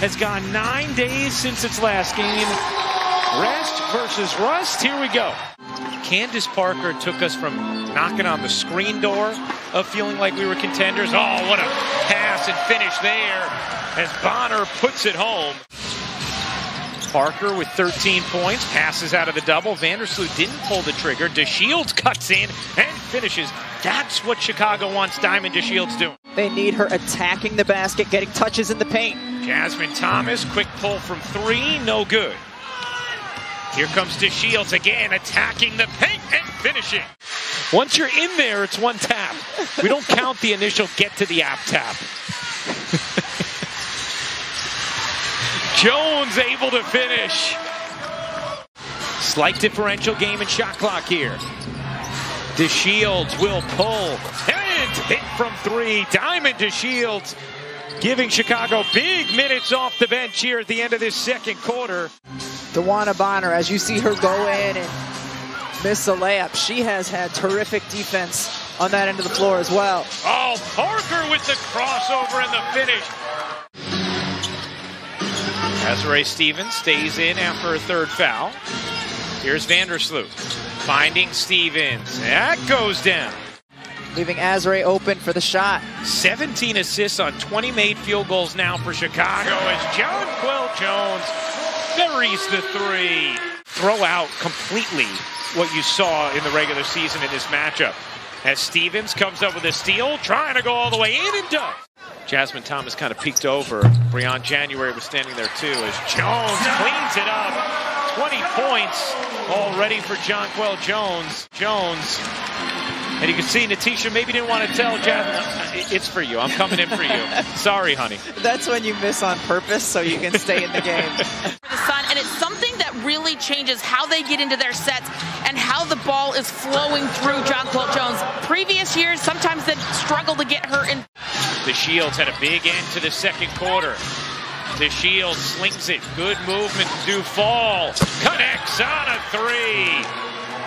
has gone 9 days since its last game. Rest versus rust. Here we go. Candace Parker took us from knocking on the screen door of feeling like we were contenders. Oh, what a pass and finish there as Bonner puts it home. Parker with 13 points, passes out of the double. Vandersloot didn't pull the trigger. DeShields cuts in and finishes. That's what Chicago wants Diamond DeShields doing. They need her attacking the basket, getting touches in the paint. Jasmine Thomas, quick pull from 3, no good. Here comes DeShields again, attacking the paint and finishing. Once you're in there, it's one tap. We don't count the initial get to the app tap. Jones able to finish. Slight differential game and shot clock here. DeShields will pull and hit from 3. Diamond DeShields giving Chicago big minutes off the bench here at the end of this second quarter. DeWanna Bonner, as you see her go in and miss the layup, she has had terrific defense on that end of the floor as well. Oh, Parker with the crossover and the finish. Azurá Stevens stays in after a third foul. Here's Vandersloot finding Stevens. That goes down. Leaving Azurá open for the shot. 17 assists on 20 made field goals now for Chicago as Jonquel Jones buries the 3. Throw out completely what you saw in the regular season in this matchup. As Stevens comes up with a steal, trying to go all the way in and does. Jasmine Thomas kind of peeked over. Breon January was standing there too as Jones cleans it up. 20 points already for Jonquel Jones. And you can see Natisha maybe didn't want to tell Jasmine, it's for you. I'm coming in for you. Sorry, honey. That's when you miss on purpose so you can stay in the game. The Sun, and it's something that really changes how they get into their sets and how the ball is flowing through Jonquel Jones. Previous years, sometimes they struggle to get her in. DeShields had a big end to the second quarter. DeShields slings it. Good movement. Dufall connects on a 3.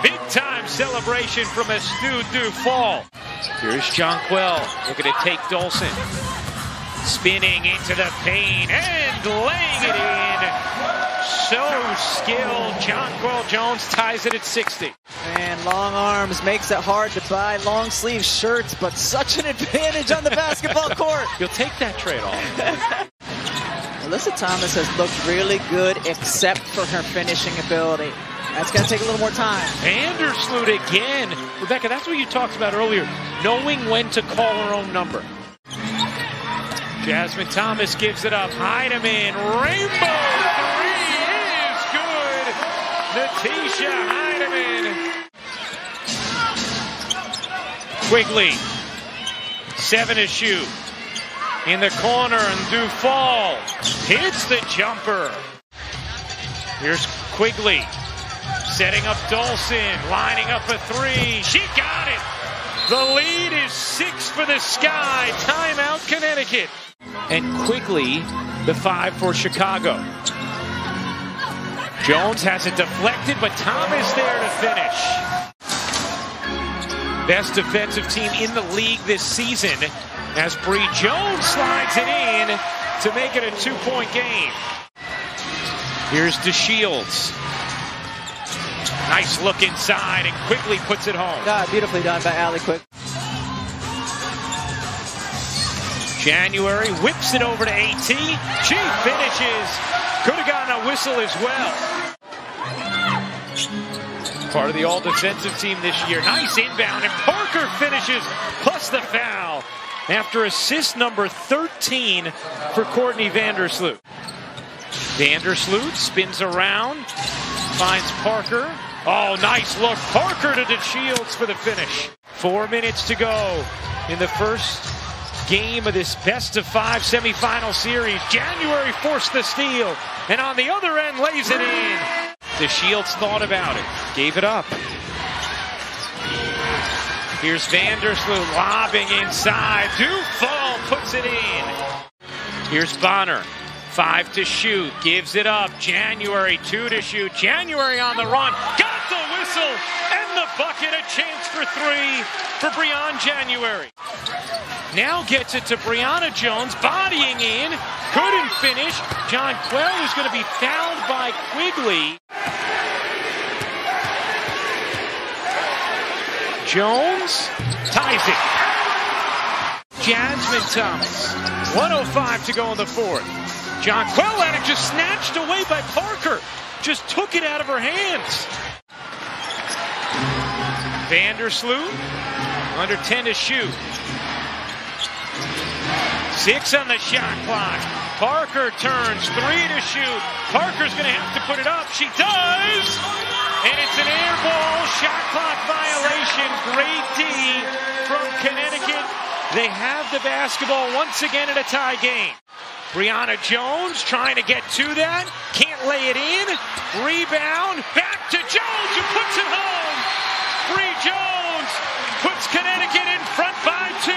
Big time celebration from Astute Dufall. Here's Jonquel looking to take Dolson. Spinning into the paint and laying it in. So skilled. Jonquel Jones ties it at 60. And long arms makes it hard to buy long sleeve shirts, but such an advantage on the basketball court. You'll take that trade-off. Alyssa Thomas has looked really good except for her finishing ability. That's going to take a little more time. Vandersloot again. Rebecca, that's what you talked about earlier. Knowing when to call her own number. Jasmine Thomas gives it up. Heineman, rainbow 3 is good. Natisha Heineman. Quigley, 7 to shoot. In the corner, and Dufall hits the jumper. Here's Quigley. Setting up Dolson, lining up a 3. She got it. The lead is 6 for the Sky. Timeout, Connecticut. And Quigley, the 5 for Chicago. Jones has it deflected, but Thomas there to finish. Best defensive team in the league this season as Bree Jones slides it in to make it a 2-point game. Here's DeShields. Nice look inside, and Quigley puts it home. God, beautifully done by Allie Quick. January whips it over to AT. She finishes. Could have gotten a whistle as well. Part of the all-defensive team this year. Nice inbound, and Parker finishes, plus the foul, after assist number 13 for Courtney Vandersloot. Vandersloot spins around, finds Parker. Oh, nice look. Parker to DeShields for the finish. 4 minutes to go in the first game of this best-of-5 semifinal series. January forced the steal, and on the other end lays it in. DeShields thought about it, gave it up. Here's Vandersloot lobbing inside. Dufall puts it in. Here's Bonner. 5 to shoot, gives it up. January 2 to shoot. January on the run. Got the whistle and the bucket. A chance for 3 for Breon January. Now gets it to Brianna Jones, bodying in, couldn't finish. Jonquel is going to be fouled by Quigley. Jones ties it. Jasmine Thomas, 1:05 to go in the fourth. Jonquel had it just snatched away by Parker. Just took it out of her hands. Vandersloot, under 10 to shoot. 6 on the shot clock. Parker turns, 3 to shoot. Parker's going to have to put it up. She does! And it's an air ball, shot clock violation. Great D from Connecticut. They have the basketball once again in a tie game. Brianna Jones trying to get to that. Can't lay it in. Rebound. Back to Jones, who puts it home. Bree Jones puts Connecticut in front by 2.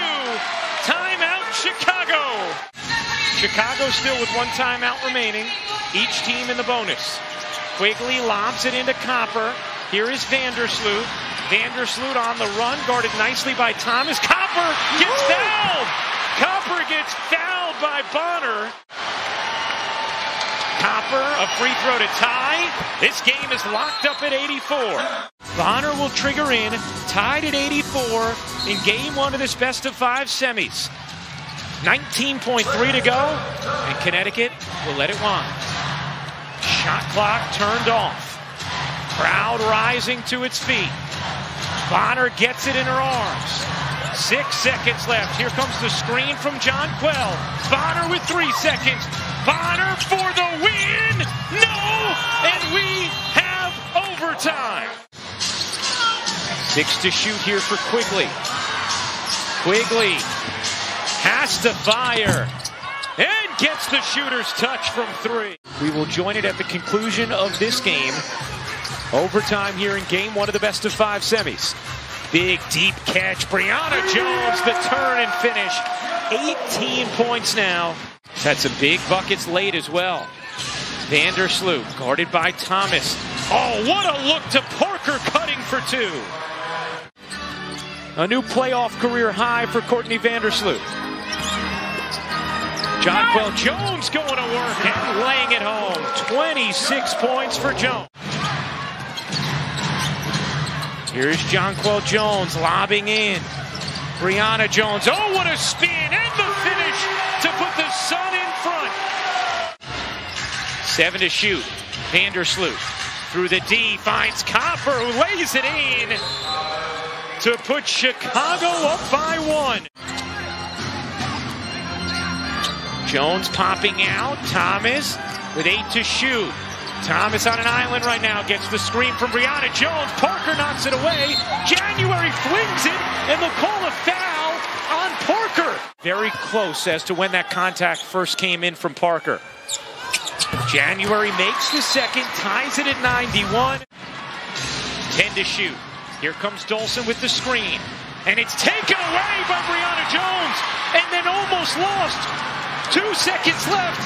Timeout, Chicago. Chicago still with 1 timeout remaining. Each team in the bonus. Quigley lobs it into Copper. Here is Vandersloot. Vandersloot on the run, guarded nicely by Thomas. Copper gets fouled. Copper gets fouled by Bonner. Copper, a free throw to tie. This game is locked up at 84. Bonner will trigger in, tied at 84 in game 1 of this best-of-5 semis. 19.3 to go, and Connecticut will let it wind. Shot clock turned off. Crowd rising to its feet. Bonner gets it in her arms. 6 seconds left. Here comes the screen from Jonquel. Bonner with 3 seconds. Bonner for the win! No! And we have overtime. 6 to shoot here for Quigley. Quigley has to fire and gets the shooter's touch from 3. We will join it at the conclusion of this game. Overtime here in game 1 of the best-of-5 semis. Big, deep catch. Brianna Jones, the turn and finish. 18 points now. Had some big buckets late as well. Vandersloot, guarded by Thomas. Oh, what a look to Parker, cutting for 2. A new playoff career high for Courtney Vandersloot. Jonquel Jones going to work and laying it home. 26 points for Jones. Here's Jonquel Jones lobbing in. Brianna Jones, oh, what a spin, and the finish to put the Sun in front. 7 to shoot. Vandersloot through the D, finds Copper, who lays it in to put Chicago up by 1. Jones popping out. Thomas with 8 to shoot. Thomas on an island right now, gets the screen from Brianna Jones. Parker knocks it away. January flings it, and they'll call a foul on Parker. Very close as to when that contact first came in from Parker. January makes the second, ties it at 91. 10 to shoot. Here comes Dolson with the screen. And it's taken away by Brianna Jones, and then almost lost. 2 seconds left.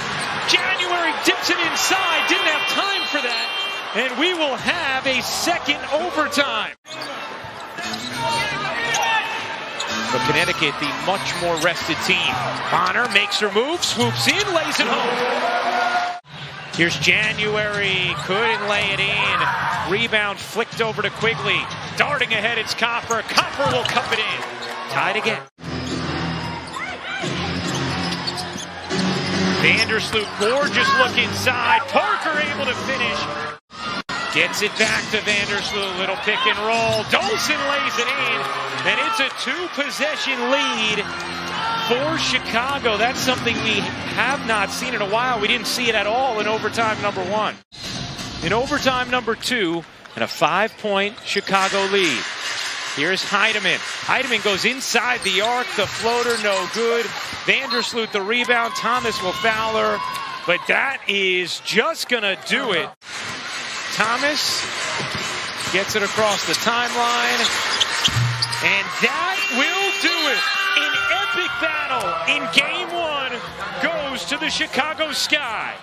January dips it inside. Didn't have time for that. And we will have a second overtime. But Connecticut, the much more rested team. Bonner makes her move, swoops in, lays it home. Here's January. Couldn't lay it in. Rebound flicked over to Quigley. Darting ahead, it's Copper. Copper will cup it in. Tied again. Vandersloot, gorgeous look inside. Parker able to finish. Gets it back to Vandersloot. Little pick and roll. Dolson lays it in. And it's a 2-possession lead for Chicago. That's something we have not seen in a while. We didn't see it at all in overtime number 1. In overtime number 2, and a 5-point Chicago lead. Here's Heidemann. Heidemann goes inside the arc. The floater, no good. Vandersloot, the rebound. Thomas will foul her. But that is just going to do it. Thomas gets it across the timeline. And that will do it. An epic battle in Game 1 goes to the Chicago Sky.